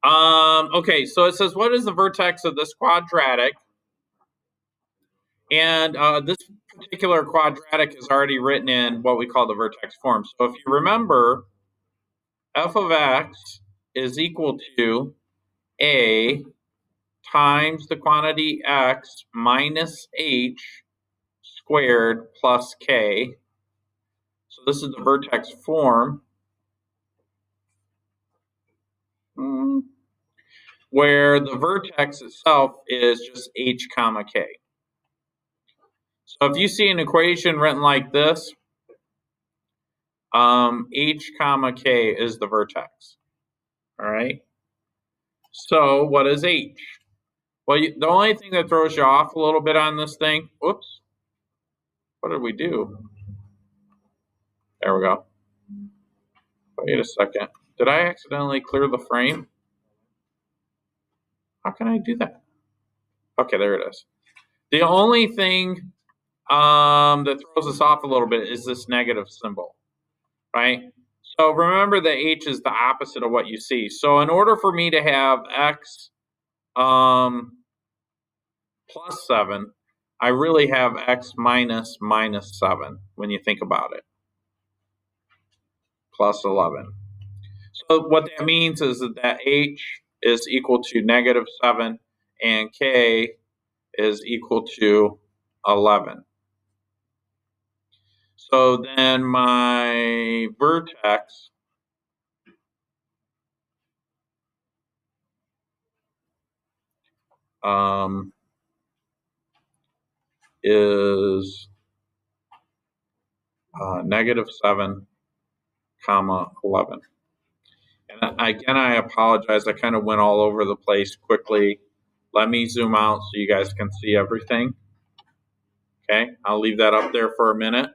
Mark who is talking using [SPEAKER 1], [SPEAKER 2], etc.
[SPEAKER 1] Okay, so it says, what is the vertex of this quadratic? And this particular quadratic is already written in what we call the vertex form. So if you remember, f of x is equal to a times the quantity x minus h squared plus k. So this is the vertex form, where the vertex itself is just h comma k. So if you see an equation written like this, h comma k is the vertex. All right. So what is h? Well, the only thing that throws you off a little bit on this thing, whoops, what did we do? There we go. Wait a second. Did I accidentally clear the frame? How can I do that? Okay, there it is. The only thing that throws us off a little bit is this negative symbol, right? So remember that h is the opposite of what you see. So in order for me to have x plus 7, I really have x minus 7 when you think about it, plus 11. So what that means is that h is equal to negative 7 and k is equal to 11. So then my vertex is negative 7 comma 11. And again, I apologize. I kind of went all over the place quickly. Let me zoom out so you guys can see everything. Okay, I'll leave that up there for a minute.